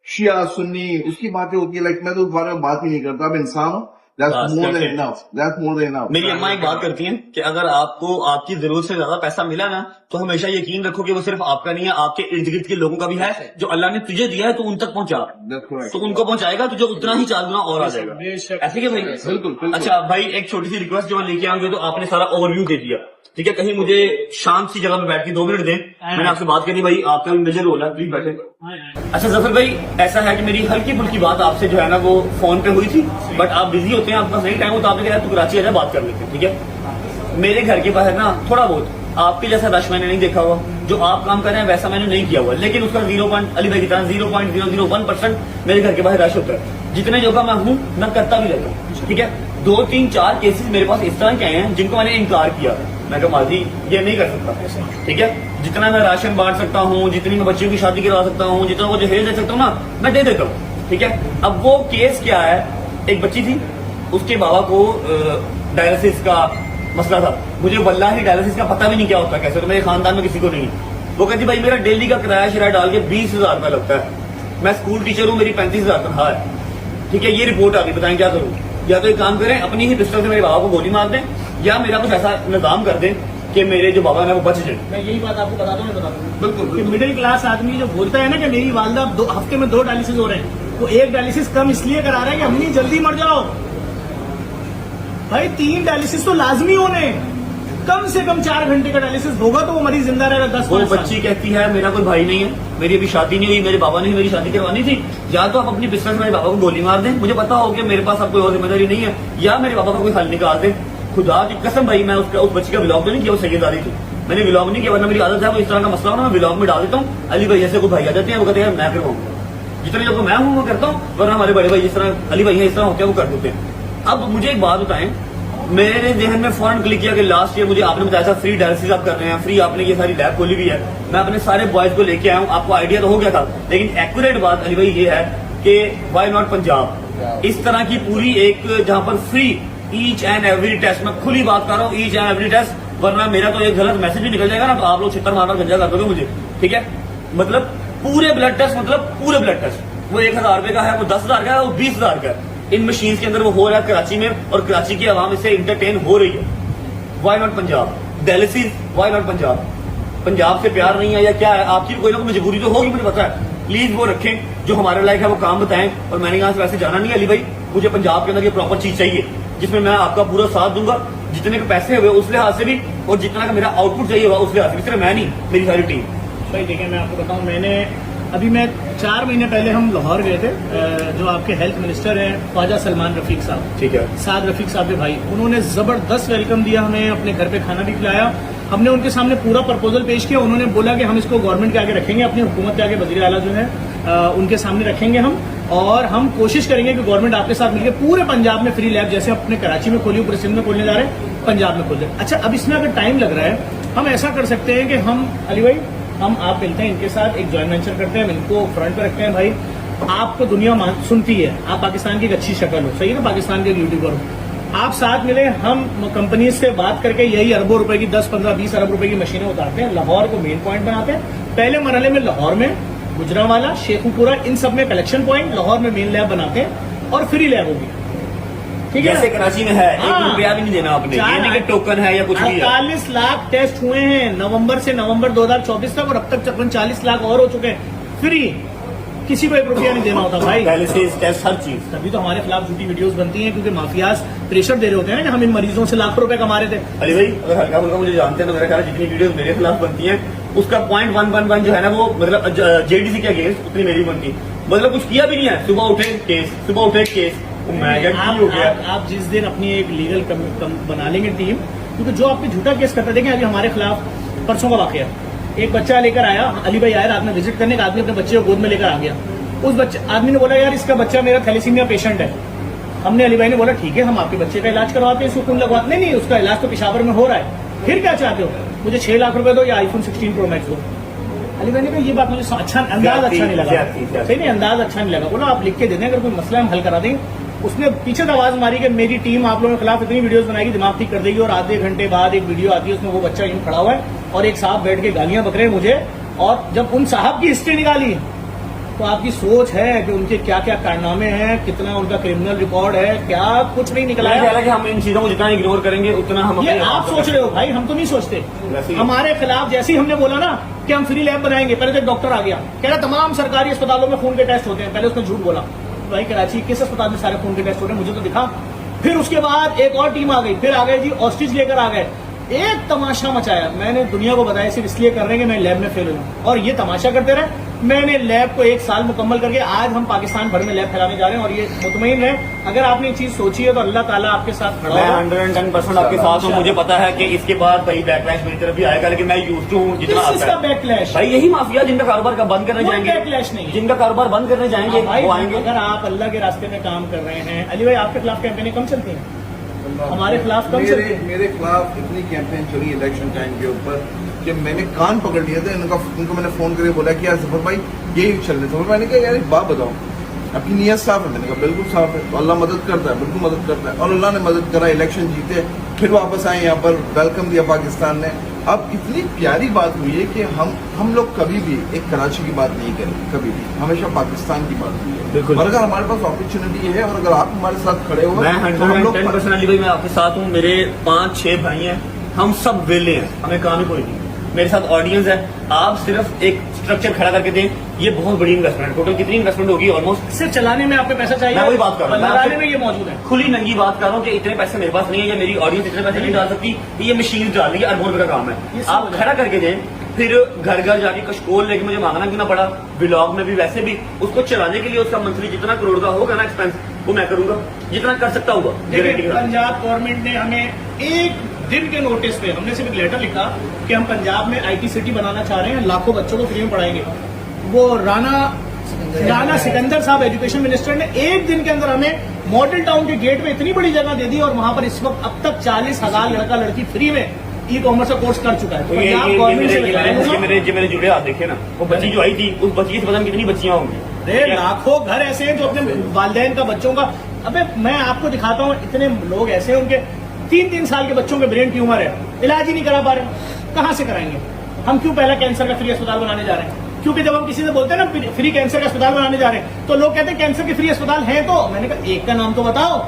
शिया सुन्नी उसकी बातें होती है। लाइक मैं तो उस बारे में बात ही नहीं करता। अब इंसान हूँ, that's more than enough, that's more than enough। मेरी अम्मा एक बात करती हैं कि अगर आपको आपकी जरूरत से ज्यादा पैसा मिला ना, तो हमेशा यकीन रखो कि वो सिर्फ आपका नहीं है, आपके इर्द गिर्द के लोगों का भी है। जो अल्लाह ने तुझे दिया है तो उन तक पहुंचा, That's correct। तो उनको पहुंचाएगा, तुझे उतना ही 4 गुना और आ जाएगा। ऐसे क्या भाई? बिल्कुल। अच्छा भाई, एक छोटी सी रिक्वेस्ट जो मैं लेके आऊंगी, तो आपने सारा ओवरव्यू दे दिया, ठीक है? कहीं मुझे शांत सी जगह में बैठ के 2 मिनट दें। मैंने आपसे बात करी भाई, आपका भी मेजर रोल है, प्लीज बैठे। अच्छा जफर भाई, ऐसा है कि मेरी हल्की फुल्की बात आपसे जो है ना वो फोन पे हुई थी, बट आप बिजी होते हैं, आपके पास नहीं टाइम हो, तो आपने कहा तू कराची आ जा, बात कर लेते हैं, ठीक है? मेरे घर के बाहर ना थोड़ा बहुत आपके जैसा रश मैंने नहीं देखा हुआ, जो आप काम कर रहे हैं वैसा मैंने नहीं किया हुआ, लेकिन उसका 0.001% मेरे घर के बाहर रश होता है। जितने जगह मैं हूँ मैं करता भी रहता हूँ, ठीक है? 2, 3, 4 केसेस मेरे पास इस तरह के आए हैं जिनको मैंने इनकार किया। मैं कहा माजी ये नहीं कर सकता, ठीक है? जितना मैं राशन बांट सकता हूँ, जितनी मैं बच्चियों की शादी करवा सकता हूँ, जितना वो जहेज दे सकता हूँ ना, मैं दे देता हूँ, ठीक है? अब वो केस क्या है, एक बच्ची थी, उसके बाबा को डायलिसिस का मसला था। मुझे वल्लाही डायलिसिस का पता भी नहीं क्या होता कैसे, तो मेरे खानदान में किसी को नहीं है। वो कहती भाई मेरा डेली का किराया शराया डाल के 20,000 रुपया लगता है, मैं स्कूल टीचर हूँ, मेरी 35,000 तनख्वाह है, ठीक है? ये रिपोर्ट आ गई, बताएं क्या करूँ? या तो एक काम करें, अपनी ही पिस्टल से मेरे बाबा को गोली मार दें, या मेरा कुछ ऐसा निजाम कर दें कि मेरे जो बाबा है वो बच जाए। मैं यही बात आपको बता दूं बिल्कुल। मिडिल क्लास आदमी जो बोलता है ना कि मेरी वालदा 2 हफ्ते में 2 डायलिसिस हो रहे हैं, वो 1 डायलिसिस कम इसलिए करा रहा है कि अम्मी जल्दी मर जाओ। भाई 3 डायलिसिस तो लाजमी होने, कम से कम 4 घंटे का डायलिसिस होगा तो वो मरीज जिंदा रहेगा 10-15 वो बच्ची कहती है मेरा कोई भाई नहीं है, मेरी अभी शादी नहीं हुई, मेरे बाबा ने मेरी शादी करवानी थी, या तो आप अपनी बिस्तर से मेरे बाबा को गोली मार दें, मुझे पता हो कि मेरे पास अब कोई और जिम्मेदारी नहीं है, या मेरे बाबा का कोई हल निकाल दें। खुदा की कसम भाई, मैं उस बच्ची का व्लॉग तो नहीं किया, वो सैयदारी थी, मैंने व्लॉग नहीं किया, वरना मेरी आदत है वो इस तरह का मसला हो ना मैं व्लॉग में डाल देता हूँ। अली भाई जैसे कोई भाई आ जाते हैं, वो कहते हैं मैं करवाऊंगा, जितने लोग मैं हूँ वो करता हूँ, वरना हमारे बड़े भाई जिस तरह अली भाई है इस तरह होते हैं वो कर देते हैं। अब मुझे एक बात बताएं, मेरे जहन में फौरन क्लिक किया कि लास्ट ईयर मुझे आपने बताया था फ्री डायलिसिस आप कर रहे हैं, फ्री आपने ये सारी लैब खोली भी है, मैं अपने सारे बॉयज को लेके आया हूँ, आपको आइडिया तो हो गया था, लेकिन एक्यूरेट बात अली भाई ये है कि व्हाई नॉट पंजाब? इस तरह की पूरी एक जहां पर free each and every test, मैं खुली बात कर रहा हूँ, ईच एंड एवरी टेस्ट, वरना मेरा तो एक गलत मैसेज भी निकल जाएगा ना, तो आप लोग छितर मारना गंजा कर दोगे मुझे, ठीक है? मतलब पूरे ब्लड टेस्ट, मतलब पूरे ब्लड टेस्ट, वो 1,000 रुपए का है, वो 10,000 का है, वो 20,000 का है, इन मशीन के अंदर वो हो रहा है कराची में, और कराची की आवाम इससे इंटरटेन हो रही है। Why not Punjab? Dialysis why not Punjab? Punjab से प्यार नहीं है या क्या है? आपकी कोई ना कोई मजबूरी तो होगी, मुझे पता है, प्लीज वो रखें जो हमारे लायक है, वो काम बताएं। और मैंने यहाँ से वैसे जाना नहीं है अली भाई, मुझे पंजाब के अंदर ये प्रॉपर चीज चाहिए जिसमें मैं आपका पूरा साथ दूंगा, जितने के पैसे हुए उस लिहाज से भी, और जितना का मेरा आउटपुट चाहिए हुआ उस लिहाज से भी, सिर्फ मैं नहीं, मेरी सारी टीम। भाई देखिए मैं आपको बताऊं, मैं 4 महीने पहले हम लाहौर गए थे, जो आपके हेल्थ मिनिस्टर हैं ख्वाजा सलमान रफीक साहब, ठीक है, साद रफीक साहब के भाई, उन्होंने जबरदस्त वेलकम दिया हमें, अपने घर पे खाना भी खिलाया, हमने उनके सामने पूरा प्रपोजल पेश किया, उन्होंने बोला कि हम इसको गवर्नमेंट के आगे रखेंगे, अपनी हुकूमत के आगे वज़ीर आला जो है उनके सामने रखेंगे हम, और हम कोशिश करेंगे कि गवर्नमेंट आपके साथ मिलकर पूरे पंजाब में फ्री लैब जैसे अपने कराची में खोली, पूरे सिंध में खोलने जा रहे हैं, पंजाब में खोल रहे हैं। अच्छा, अब इसमें अगर टाइम लग रहा है, हम ऐसा कर सकते हैं कि हम अली भाई हम आप मिलते हैं इनके साथ, एक जॉइंट वेंचर करते हैं, इनको फ्रंट पे रखते हैं। भाई आपको दुनिया सुनती है, आप पाकिस्तान की एक अच्छी शक्ल हो, सही है ना, पाकिस्तान के यूट्यूबर हो, आप साथ मिले, हम कंपनी से बात करके यही अरबों रुपए की 10, 15, 20 अरब रुपए की मशीनें उतारते हैं, लाहौर को मेन पॉइंट बनाते हैं। पहले मरहले में लाहौर में, गुजरांवाला, शेखुपुरा, इन सब में कलेक्शन पॉइंट, लाहौर में मेन लैब बनाते हैं, और फ्री लैब होगी, ठीक है? जैसे कराची में है, 1 रुपया भी नहीं देना आपने, ये नहीं कि टोकन है या कुछ भी है। 48 लाख टेस्ट हुए हैं नवंबर से नवंबर 2024 तक, और अब तक तकरीबन 40 लाख और हो चुके हैं फ्री, किसी को 1 रुपया नहीं देना होता भाई। डायलिसिस टेस्ट हर चीज, तभी तो हमारे खिलाफ झूठी वीडियोस बनती हैं, क्योंकि माफियाज प्रेशर दे रहे होते हैं ना कि हम इन मरीजों से लाखों रुपए कमा रहे थे। अली भाई अगर हल्का फुल्का मुझे जानते हैं तो मेरा ख्याल जितनी वीडियोस मेरे खिलाफ बनती हैं उसका 0.111 जो है ना वो मतलब जेडीसी के अगेंस्ट उतनी मेरी बनती, मतलब कुछ किया भी नहीं है, सुबह उठे केस, सुबह उठे केस, आप जिस दिन अपनी एक लीगल बना लेंगे टीम, क्योंकि जो आप पे झूठा केस करते देखें, अभी हमारे खिलाफ परसों का वाकया, एक बच्चा लेकर आया, अली भाई आया रात में विजिट करने, का आदमी अपने बच्चे को गोद में लेकर आ गया, उस बच्चे आदमी ने बोला यार इसका बच्चा मेरा थैलेसीमिया पेशेंट है, हमने अली भाई ने बोला ठीक है हम आपके बच्चे का इलाज करवाते हैं, इसको खून लगवाते, नहीं उसका इलाज तो पेशावर में हो रहा है, फिर क्या चाहते हो? मुझे 6 लाख रुपए दो या आईफोन 16 प्रो मैक्स दो। अली भाई ने कहा ये बात मुझे अच्छा अंदाज अच्छा नहीं लगा, सही नहीं अंदाज अच्छा नहीं लगा। बोला आप लिख के दे दें, अगर कोई मसला हम हल करा देंगे। उसने पीछे से आवाज मारी कि मेरी टीम आप लोगों के खिलाफ इतनी वीडियोस बनाएगी, दिमाग ठीक कर देगी। और आधे घंटे बाद एक वीडियो आती है, उसमें वो बच्चा यूं खड़ा हुआ है और एक साहब बैठ के गालियां बक रहे हैं मुझे। और जब उन साहब की हिस्ट्री निकाली तो आपकी सोच है कि उनके क्या क्या कारनामे हैं, कितना उनका क्रिमिनल रिकॉर्ड है, क्या कुछ नहीं निकला है। कि हम इन चीजों को जितना इग्नोर करेंगे उतना हम ये आप सोच रहे हो भाई, हम तो नहीं सोचते। हमारे खिलाफ जैसे ही हमने बोला ना कि हम फ्री लैब बनाएंगे, पहले तो एक डॉक्टर आ गया कह रहा तमाम सरकारी अस्पतालों में खून के टेस्ट होते हैं। पहले उसने झूठ बोला, भाई कराची किस अस्पताल में सारे खून के टेस्ट हो रहे हैं, मुझे तो दिखा। फिर उसके बाद एक और टीम आ गई, फिर आ गए जी ऑस्ट्रिच लेकर आ गए, एक तमाशा मचाया। मैंने दुनिया को बताया सिर्फ इसलिए कर रहे हैं कि मैं लैब में फेल हूं, और ये तमाशा करते रहे। मैंने लैब को 1 साल मुकम्मल करके आज हम पाकिस्तान भर में लैब फैलाने जा रहे हैं। और ये मुतमईन है, अगर आपने ये चीज सोची है तो अल्लाह ताला आपके साथ खड़ा मैं होगा। 110% आपके साथ हूँ। मुझे पता है कि इसके बाद भाई बैकलैश मेरी तरफ भी आएगा, लेकिन मैं यूज हूँ जितना आता इसका है। बैकलैश भाई यही माफिया जिनका कारोबार का बंद करने कोई जाएंगे, बैकलैश नहीं है। जिनका कारोबार बंद करने जाएंगे भाई वो आएंगे। अगर आप अल्लाह के रास्ते में काम कर रहे हैं, अली भाई आपके खिलाफ कैंपेनिंग कम चलती है, हमारे खिलाफ कम चलती है। मेरे खिलाफ इतनी कैंपेन चली इलेक्शन टाइम के ऊपर कि मैंने कान पकड़ लिया था। इनको मैंने फोन करके बोला कि यार जफर भाई यही चल रहे थे। मैंने कहा यार एक बात बताओ, आपकी नीयत साफ है? मैंने कहा बिल्कुल साफ है। तो अल्लाह मदद करता है, बिल्कुल मदद करता है। और अल्लाह ने मदद करा, इलेक्शन जीते, फिर वापस आए यहाँ पर, वेलकम दिया पाकिस्तान ने। अब इतनी प्यारी बात हुई है कि हम लोग कभी भी एक कराची की बात नहीं करें, कभी भी, हमेशा पाकिस्तान की बात हुई है। बिल्कुल। और अगर हमारे पास अपॉर्चुनिटी है और अगर आप हमारे साथ खड़े हो मैं तो हम लोग 110% अली भाई मैं आपके साथ हूँ। मेरे 5-6 भाई हैं, हम सब वेले हैं, हमें काम ही कोई नहीं। मेरे साथ ऑडियंस है, आप सिर्फ एक स्ट्रक्चर खड़ा करके दें। ये बहुत बड़ी इन्वेस्टमेंट, टोटल कितनी इन्वेस्टमेंट होगी? ऑलमोस्ट सिर्फ चलाने में आपको पैसा चाहिए, मैं वही बात कर रहा हूं। बनाने में ये मौजूद है। खुली नंगी बात कर रहा हूँ कि इतने पैसे मेरे पास नहीं है, या मेरी ऑडियंस इतने पैसे नहीं डाल सकती, ये मशीन डाल रही है, अरबों रुपए का काम ये है। सब आप खड़ा करके दें, फिर घर घर जाके कशकोल लेके मुझे मांगना क्यों ना पड़ा। ब्लॉग में भी वैसे भी उसको चलाने के लिए उसका मंथली जितना करोड़ का होगा ना एक्सपेंस, वो मैं करूंगा जितना कर सकता होगा। देखिए पंजाब गवर्नमेंट ने हमें एक दिन के नोटिस पे, हमने सिर्फ एक लेटर लिखा कि हम पंजाब में IT सिटी बनाना चाह रहे हैं, लाखों बच्चों को फ्री में पढ़ाएंगे। वो राना सिकंदर साहब एजुकेशन मिनिस्टर ने एक दिन के अंदर हमें मॉडल टाउन के गेट में इतनी बड़ी जगह दे दी, और वहां पर इस वक्त अब तक 40,000 लड़का लड़की फ्री में ई-कॉमर्स का कोर्स कर चुका है। तो पंजाब गवर्नमेंट से मेरे जुड़े हाथ देखे ना, वो बच्ची जो आई थी, उस बच्ची से पता नहीं कितनी बच्चियां होंगी। अरे लाखों घर ऐसे हैं जो अपने वालिदैन का बच्चों का, अबे मैं आपको दिखाता हूँ, इतने लोग ऐसे हैं उनके 3-3 साल के बच्चों के ब्रेन ट्यूमर है, इलाज ही नहीं करा पा रहे, कहां से कराएंगे? हम क्यों पहला कैंसर का फ्री अस्पताल बनाने जा रहे हैं? क्योंकि जब हम किसी से बोलते हैं ना फ्री कैंसर का अस्पताल बनाने जा रहे हैं, तो लोग कहते हैं कैंसर के फ्री अस्पताल है। तो मैंने कहा एक का नाम तो बताओ,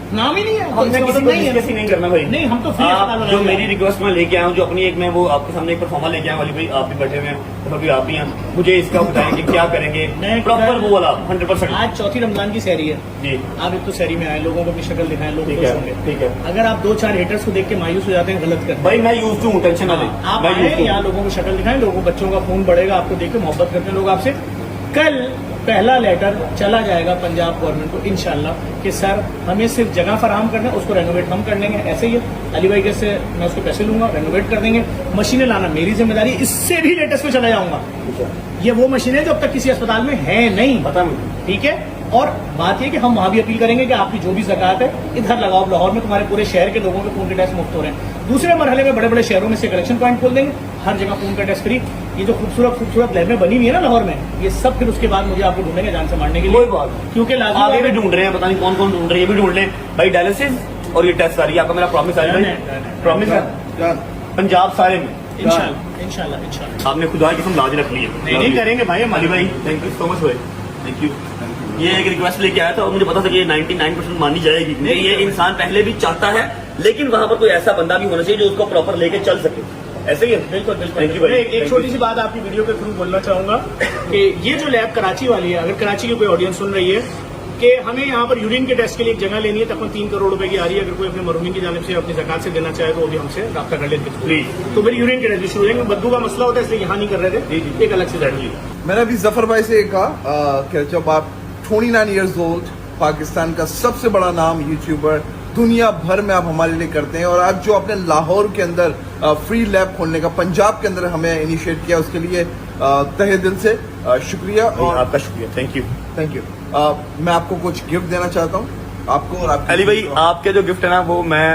नाम ही नहीं है। हमने किसी को डिस्कस ही नहीं करना भाई। नहीं, हम तो फ्री अस्पताल आप जो मेरी रिक्वेस्ट में लेके आया हूँ, जो अपनी एक मैं वो आपके सामने एक परफॉर्मा लेके आया वाली भाई, आप भी बैठे हुए हैं, तो अभी आप भी हैं, मुझे इसका बताएं कि क्या करेंगे प्रॉपर वो वाला 100%। आज चौथी रमजान की सहरी है जी, आप एक तो सहरी में आए, लोगों को अपनी शक्ल दिखाएं, लोग ठीक खुश है, होंगे। ठीक है। अगर आप 2-4 हेटर्स को देख के मायूस हो जाते हैं, गलत करते भाई मैं यूज हूँ, टेंशन ना लें, आप मैं आए यूज यहाँ, लोगों को शक्ल दिखाएं, लोगों बच्चों का खून बढ़ेगा, आपको देख के मोहब्बत करते हैं लोग आपसे। कल पहला लेटर चला जाएगा पंजाब गवर्नमेंट को इंशाल्लाह कि सर हमें सिर्फ जगह फराहम करना है, उसको रेनोवेट हम कर लेंगे। ऐसे ही है अली भाई से मैं उसके पैसे लूंगा, रेनोवेट कर देंगे। मशीनें लाना मेरी जिम्मेदारी, इससे भी लेटेस्ट में चला जाऊंगा। ये वो मशीनें जो अब तक किसी अस्पताल में है नहीं, पता मुझे, ठीक है। और बात यह कि हम वहां भी अपील करेंगे कि आपकी जो भी ज़कात है इधर लगाओ। लाहौर में तुम्हारे पूरे शहर के लोगों के खून के टेस्ट मुफ्त हो रहे हैं। दूसरे मरहले में बड़े बड़े शहरों में से कलेक्शन पॉइंट खोल देंगे, हर जगह खून का टेस्ट फ्री। ये जो खूबसूरत लैबें बनी हुई है ना लाहौर में, ये सब फिर उसके बाद मुझे आपको ढूंढेंगे जान से मारने के लिए। कोई बात, क्योंकि आगे भी ढूंढ रहे हैं, पता नहीं कौन कौन ढूंढ रहे हैं, ये भी ढूंढ लें भाई। डायलिसिस और ये टेस्ट सारी आपका मेरा प्रॉमिस है भाई, प्रॉमिस है पंजाब सारे में इंशाल्लाह आपने खुदा की कसम लाज रख ली है। नहीं करेंगे भाई अली भाई थैंक यू सो मच भाई, थैंक यू। ये एक रिक्वेस्ट लेके आया था और मुझे पता था कि ये 99% मानी जाएगी, क्योंकि ये इंसान पहले भी चाहता है, लेकिन वहां पर कोई ऐसा बंदा भी होना चाहिए जो उसको प्रॉपर लेके चल सके। ऐसे ही है, बिल्कुल थैंक यू भाई। एक छोटी सी बात आपकी वीडियो के थ्रू बोलना चाहूंगा कि ये जो लैब कराची वाली है, अगर कराची की कोई ऑडियंस सुन रही है कि हमें यहाँ पर यूरिन के टेस्ट के लिए एक जगह लेनी है, तकरीबन 3 करोड़ रुपए की आ रही है। अगर कोई अपने मरहूमिन की जानिब से अपनी ज़कात से देना चाहे तो वो भी हमसे रब्ता कर लेते प्लीज। तो मेरी यूरिन के टेस्ट शुरू हो जाएंगे। बद्दू का मसला होता है इसलिए यहाँ नहीं कर रहे थे, एक अलग से जाएंगे। मैंने अभी जफर भाई से कहा कि जब आप 29 ईयर्स ओल्ड, पाकिस्तान का सबसे बड़ा नाम यूट्यूबर, दुनिया भर में आप हमारे लिए करते हैं, और आज जो आपने लाहौर के अंदर फ्री लैब खोलने का पंजाब के अंदर हमें इनिशिएट किया, उसके लिए तहे दिल से शुक्रिया। और आपका शुक्रिया, थैंक यू। Thank you. मैं आपको कुछ गिफ्ट देना चाहता हूँ, आपको और आपकी अली भाई आपके जो गिफ्ट है ना वो मैं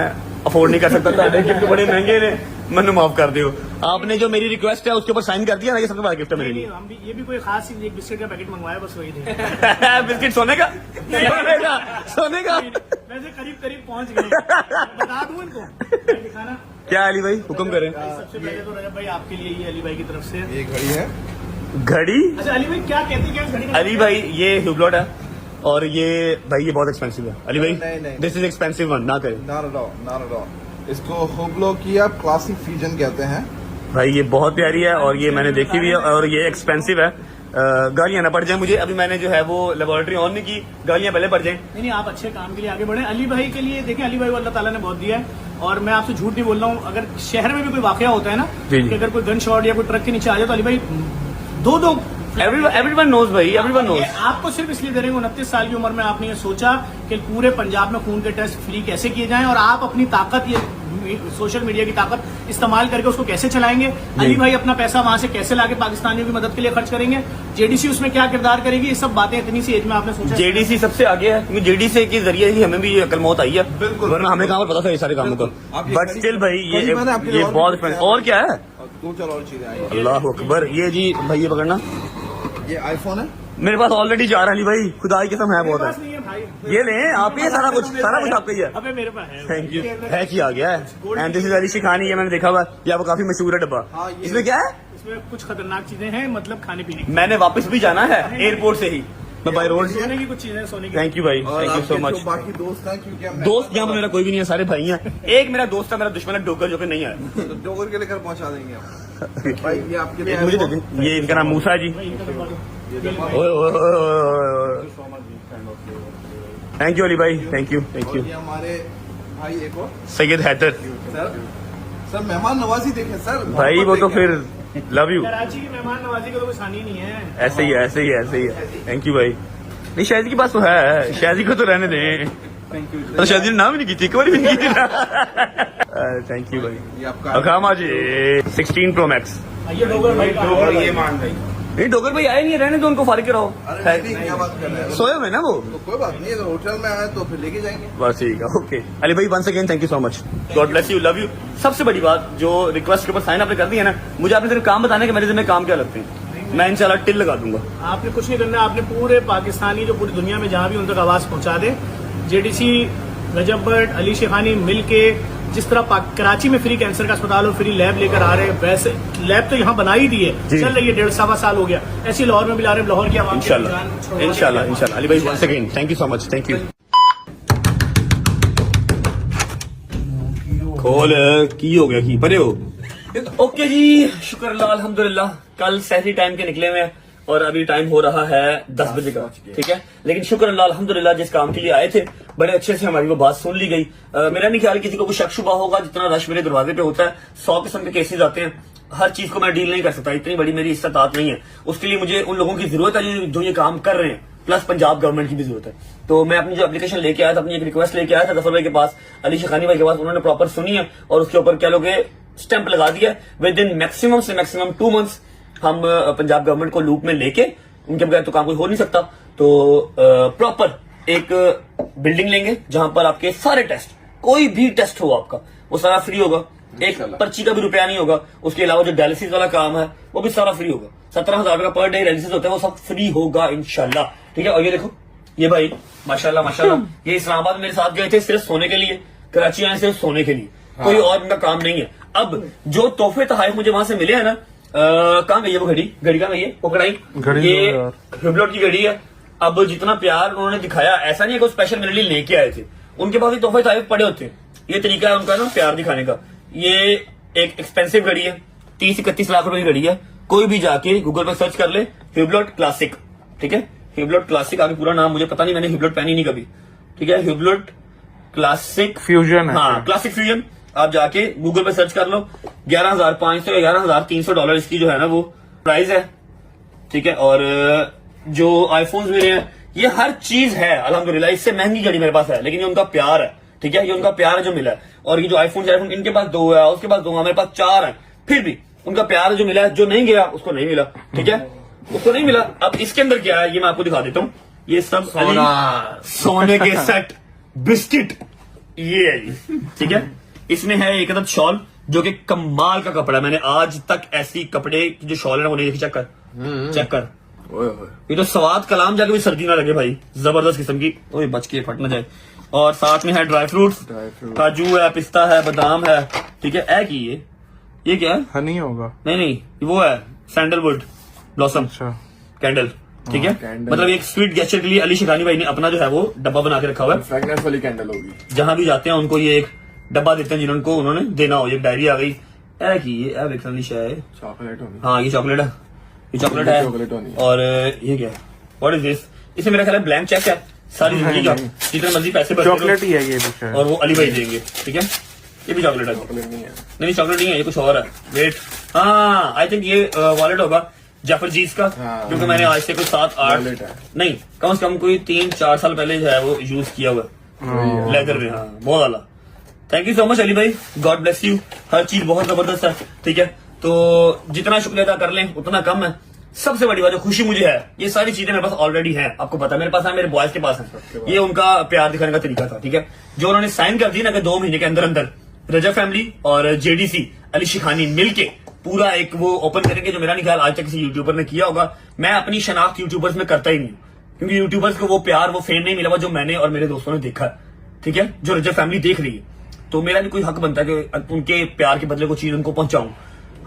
अफोर्ड नहीं कर सकता था, गिफ्ट बड़े महंगे ने, मनु माफ कर दो। आपने जो मेरी रिक्वेस्ट है उसके ऊपर साइन कर दिया ना, ये सबसे बड़ा गिफ्ट है मेरे नहीं, लिए। हम भी ये भी कोई खास चीज, एक बिस्किट का पैकेट मंगवाया बस वही थे। बिस्किट सोने का, सोने का। वैसे करीब करीब पहुंच गए। बता दूं इनको भाई दिखाना। क्या अली भाई हुक्म करें? सबसे पहले तो रजब भाई आपके लिए ये अली भाई की तरफ से। ये घड़ी है। घड़ी? अच्छा अली भाई क्या कहते हैं, क्या इस घड़ी का अली भाई ये ह्यूब्लॉट है और ये भाई ये बहुत एक्सपेंसिव है। अली भाई नहीं। दिस इज एक्सपेंसिव वन, ना करें Not at all, not at all. इसको हुब्लो की आप क्लासिक फ्यूजन कहते हैं। भाई। ये बहुत प्यारी है और ये मैंने देखी हुई है और ये एक्सपेंसिव है। गालियां ना पड़ जाए मुझे, अभी मैंने जो है वो लेबोरेटरी ऑन नहीं की, गालियां पहले पड़ जाए। नहीं, आप अच्छे काम के लिए आगे बढ़े। अली भाई के लिए देखें, अली भाई को अल्लाह ताला ने बहुत दिया है और मैं आपसे झूठ नहीं बोल रहा हूँ। अगर शहर में भी कोई वाकया होता है ना जी, जी। कि अगर कोई गन शॉट या कोई ट्रक के नीचे आ जाए तो अली भाई दो एवरीवन नोज भाई, एवरीवन नोज। ये आपको सिर्फ इसलिए दे रहे हैं, 29 साल की उम्र में आपने ये सोचा कि पूरे पंजाब में खून के टेस्ट फ्री कैसे किए जाएं और आप अपनी ताकत, ये सोशल मीडिया की ताकत इस्तेमाल करके उसको कैसे चलाएंगे। अली भाई अपना पैसा वहां से कैसे लाके पाकिस्तानियों की मदद के लिए खर्च करेंगे, जेडीसी उसमें क्या किरदार करेगी, ये सब बातें इतनी सी एज में आपने सोचा। जेडीसी सबसे आगे है क्योंकि जेडीसी के जरिए ही हमें भी ये अकल मौत आई है, बिल्कुल। वरना हमें कहाँ पर पता था ये सारे कामों का। आप ये बट घड़ी- स्टिल भाई घड़ी मैंने आपके लिए ये और बहुत भी expensive- और क्या है? दो चार और चीजें आई। अल्लाह अकबर। ये जी भाई ये पकड़ना, ये आईफोन है। मेरे पास ऑलरेडी 4 अली भाई, खुदा की कसम है मेरे बहुत पास है। नहीं है भाई। ये लें आप, ये सारा कुछ आपका ही है। अबे मेरे पास है। Thank you. है कि आ गया है। एंड दिस इज अली शिखानी, ये मैंने देखा हुआ है, ये आपको काफी मशहूर है डब्बा। हाँ, ये- इसमें क्या है? इसमें कुछ खतरनाक चीजें हैं, मतलब खाने पीने की। मैंने वापस भी जाना है एयरपोर्ट से ही, मैं बाय रोड। सोने की कुछ चीजें, सोने की। थैंक यू भाई, और थैंक यू सो आपके मच। जो बाकी दोस्त हैं, क्योंकि हम दोस्त यहाँ पर मेरा कोई भी नहीं है, सारे भाई हैं। एक मेरा दोस्त है, मेरा दुश्मन है डोकर, जो कि नहीं आया। तो डोगर के लेकर पहुंचा देंगे हम। भाई ये आपके लिए एक मुझे दे iPhone। दें। ये इनका नाम मूसा है जी। भाई, इनका दबा दो। ओए ओए ओए। थैंक यू अली भाई, थैंक यू, थैंक और यू। ये हमारे भाई एक और सैयद हैदर सर मेहमान नवाजी देखें सर। भाई, वो तो फिर लव यू। कराची की मेहमान नवाजी का तो कोई सानी नहीं है। ऐसे ही है, ऐसे ही है, ऐसे ही है। थैंक यू भाई। नहीं शायद के पास तो है, शायद को तो रहने दें। तो शायद ने नाम ही नहीं की थी, एक बार भी नहीं की थी। थैंक यू भाई। ये आपका अकामा जी 16 Pro Max। ये डोगर भाई का है। ये मान भाई। नहीं डोगर भाई आए नहीं, रहने दो उनको, फारिग कराओ। अरे नहीं, क्या बात कर रहे हैं? सोए हुए ना वो। तो कोई बात नहीं, अगर होटल में आए तो फिर लेके जाएंगे। बस ठीक है, ओके। अली भाई once again thank you so much, God bless you, love you. सबसे बड़ी बात जो रिक्वेस्ट के ऊपर साइन आपने कर दी है ना, मुझे आपने सिर्फ काम बताने के मेरे जिम्मे काम क्या लगते हैं, मैं इंशाल्लाह टिल लगा दूंगा। आपने कुछ नहीं करना, आपने पूरे पाकिस्तानी जो पूरी दुनिया में जहां भी उन तक आवाज पहुंचा दे। जेडीसी, रजब भट्ट, अली शेखानी मिलके जिस तरह कराची में फ्री कैंसर का अस्पताल और फ्री लैब लेकर आ रहे हैं, वैसे लैब तो यहाँ बनाई दी है, जी। चल रही है, 1.5 साल हो गया। ऐसी लाहौर में भी ला रहे हैं, लाहौर की आवाम की जान इंशाल्लाह छुड़वा इंशाल्लाह के- इंशाल्लाह। अली भाई once again thank you so much, thank you. खोल की हो गया की परे हो। ओके जी, शुक्र अल्लाह, अल्हम्दुलिल्लाह। कल सहरी टाइम के निकले हुए हैं और अभी टाइम हो रहा है 10 बजे का, ठीक है। लेकिन शुक्र अल्लाह अल्हम्दुलिल्लाह, जिस काम के लिए आए थे बड़े अच्छे से हमारी वो बात सुन ली गई। मेरा नहीं ख्याल किसी को कुछ शक शुबा होगा, जितना रश मेरे दरवाजे पे होता है, 100 किस्म के केसेस आते हैं, हर चीज को मैं डील नहीं कर सकता, इतनी बड़ी मेरी इस्तात नहीं है। उसके लिए मुझे उन लोगों की जरूरत है जो ये काम कर रहे हैं, प्लस पंजाब गवर्नमेंट की भी जरूरत है। तो मैं अपनी जो एप्लीकेशन लेके आया था, अपनी एक रिक्वेस्ट लेके आया था जफर भाई के पास, अली शिखानी भाई के पास, उन्होंने प्रॉपर सुनी है और उसके ऊपर कह लो कि स्टैंप लगा दिया। विद इन मैक्सिमम से मैक्सिमम 2 मंथ्स हम पंजाब गवर्नमेंट को लूप में लेके, उनके बगैर तो काम कोई हो नहीं सकता, तो प्रॉपर एक बिल्डिंग लेंगे जहां पर आपके सारे टेस्ट, कोई भी टेस्ट हो आपका, वो सारा फ्री होगा, एक पर्ची का भी रुपया नहीं होगा। उसके अलावा जो डायलिसिस वाला काम है वो भी सारा फ्री होगा, 17,000 का पर डे डायलिसिस होता है, वो सब फ्री होगा इंशाल्लाह, ठीक है। और ये देखो, ये भाई माशाल्लाह माशाल्लाह, ये इस्लामाबाद मेरे साथ गए थे सिर्फ सोने के लिए, कराची आए सिर्फ सोने के लिए, कोई और इनका काम नहीं है। अब जो तोहफे तोहफे मुझे वहां से मिले हैं ना, कहाँ गई है वो घड़ी कहाँ गई है वो कढ़ाई, ये हिब्लॉट की घड़ी है। अब जितना प्यार उन्होंने दिखाया, ऐसा नहीं है कि वो स्पेशल मेरे लिए लेके आए थे, उनके पास भी तोहफे तोहफे पड़े होते हैं। ये तरीका है उनका ना प्यार दिखाने का। ये एक एक्सपेंसिव घड़ी है, 30-31 लाख रुपए की घड़ी है। कोई भी जाके गूगल पर सर्च कर ले हिब्लॉट क्लासिक, ठीक है, हिब्लॉट क्लासिक, आगे पूरा नाम मुझे पता नहीं, मैंने हिब्लॉट पहनी नहीं कभी, ठीक है। हिब्लॉट क्लासिक फ्यूजन, हाँ क्लासिक फ्यूजन, आप जाके गूगल पे सर्च कर लो। 11,500 या 11,300 इसकी जो है ना वो प्राइस है, ठीक है। और जो आईफोन्स मिले हैं, ये हर चीज है अल्हम्दुलिल्लाह। इससे महंगी घड़ी मेरे पास है, लेकिन ये उनका प्यार है, ठीक है, ये उनका प्यार है जो मिला है। और ये जो आईफोन इनके पास 2 है, उसके पास 2 है, मेरे पास 4 है, फिर भी उनका प्यार जो मिला है, जो नहीं गया उसको नहीं मिला, ठीक है, उसको नहीं मिला। अब इसके अंदर क्या है ये मैं आपको दिखा देता हूँ। ये सब सोने के सेट, बिस्किट, ये है जी, ठीक है। इसमें है एक अदद शॉल जो कि कमाल का कपड़ा है। मैंने आज तक ऐसी कपड़े की जो शॉल है ना वो नहीं देखी। चेक कर, चेक कर, ये तो सवाद कलाम जाके भी सर्दी ना लगे भाई, जबरदस्त किस्म की। ओए बच के फट ना जाए। और साथ में है ड्राई फ्रूट्स, काजू है, पिस्ता है, बादाम है, ठीक है। ए की ये क्या है? हनी होगा। नहीं वो है सैंडलवुड ब्लॉसम कैंडल, ठीक है। मतलब एक स्वीट गेस्चर के लिए अली शिखानी भाई ने अपना जो है वो डब्बा बना के रखा हुआ है। फ्रेगनेंस वाली कैंडल होगी। जहां भी जाते हैं उनको ये एक डब्बा देते हैं जिनको उन्होंने देना हो। ये डायरी आ गई। ए की ये विक्रानी शाह है, चॉकलेट होगी। हाँ ये चॉकलेट है, ये चॉकलेट है। चॉकलेट होनी। और ये क्या है? What is this? इसे मेरा ख्याल है ब्लैंक चेक है सारी जिंदगी का, जितने मर्जी पैसे बचते चॉकलेट ही है ये भी शायद। और वो अली भाई देंगे, ठीक है। ये भी चॉकलेट है। चॉकलेट नहीं है। नहीं चॉकलेट नहीं है, ये कुछ और है। वेट, हाँ आई थिंक ये वॉलेट होगा जाफर जीज का, हाँ। क्योंकि मैंने आज से कुछ 7-8 वॉलेट है। नहीं कम से कम कोई 3-4 साल पहले जो है वो यूज किया हुआ है लेदर में। हाँ बहुत आला। Thank you so much Ali भाई, गॉड ब्लेस यू। हर चीज बहुत जबरदस्त है, ठीक है। तो जितना शुक्रिया अदा कर लें उतना कम है। सबसे बड़ी बात जो खुशी मुझे है, ये सारी चीजें मेरे पास ऑलरेडी हैं। आपको पता है मेरे पास है, मेरे बॉयज के पास है। ये उनका प्यार दिखाने का तरीका था, ठीक है। जो उन्होंने साइन कर दी ना कि 2 महीने के अंदर अंदर रजब फैमिली और जेडीसी अली शिखानी मिलके पूरा एक वो ओपन करेंगे, जो मेरा नहीं ख्याल आज तक किसी यूट्यूबर ने किया होगा। मैं अपनी शनाख्त यूट्यूबर्स में करता ही नहीं हूँ, क्योंकि यूट्यूबर्स को वो प्यार वो फेम नहीं मिला हुआ जो मैंने और मेरे दोस्तों ने देखा है, ठीक है। जो रजब फैमिली देख रही है, तो मेरा भी कोई हक बनता है कि उनके प्यार के बदले को चीज उनको पहुंचाऊं।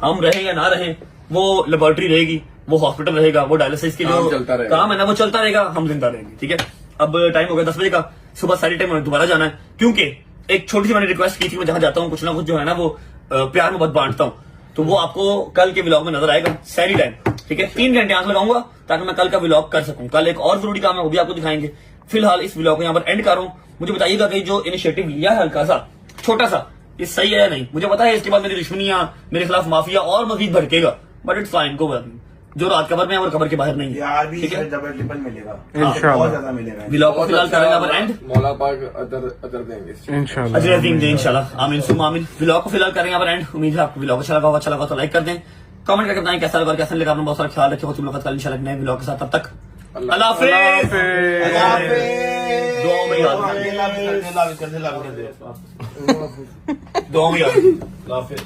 हम रहे या ना रहे, वो लेबोरेटरी रहेगी, वो हॉस्पिटल रहेगा, वो डायलिसिस के जो काम है ना वो चलता रहेगा, हम जिंदा रहेंगे, ठीक है। अब टाइम हो गया 10 बजे का, सुबह सारी टाइम दोबारा जाना है, क्योंकि एक छोटी सी मैंने रिक्वेस्ट की थी, मैं जहां जाता हूँ कुछ ना कुछ जो है ना वो प्यार में बहुत बांटता हूँ। तो वो आपको कल के व्लॉग में नजर आएगा सैरी टाइम, ठीक है। 3 घंटे आंख लगाऊंगा ताकि मैं कल का व्लॉग कर सकूं। कल एक और जरूरी काम है, वो भी आपको दिखाएंगे। फिलहाल इस व्लॉग को यहाँ पर एंड कर रहा हूँ। मुझे बताइएगा कि जो इनिशिएटिव लिया है हल्का सा छोटा सा, ये सही है या नहीं। मुझे पता है इसके बाद मेरी दुश्मनियां, मेरे खिलाफ माफिया और मजीद भड़केगा, बट इट्स फाइन, को जो रात कबर में है और कबर के बाहर नहीं है, यार भी ठीक है। डबल ट्रिपल मिलेगा, इंशाल्लाह। बहुत ज्यादा मिलेगा। व्लॉग को फिलहाल करेंगे यहाँ पर एंड। मौला पाक अदर देंगे इंशाल्लाह आमीन सुम आमीन। व्लॉग को फिलहाल करेंगे यहाँ पर एंड। उम्मीद है आपको व्लॉग अच्छा लगा तो लाइक कर दें, कमेंट करके बताएं कैसा लगा, कैसा लगा। आपने बहुत सारा ख्याल रखे। होती मुलाकात कल इंशाल्लाह नए व्लॉग के साथ। तब तक अल्लाह हाफिज़। दुआ में याद दुआ में याद। अल्लाह हाफिज़।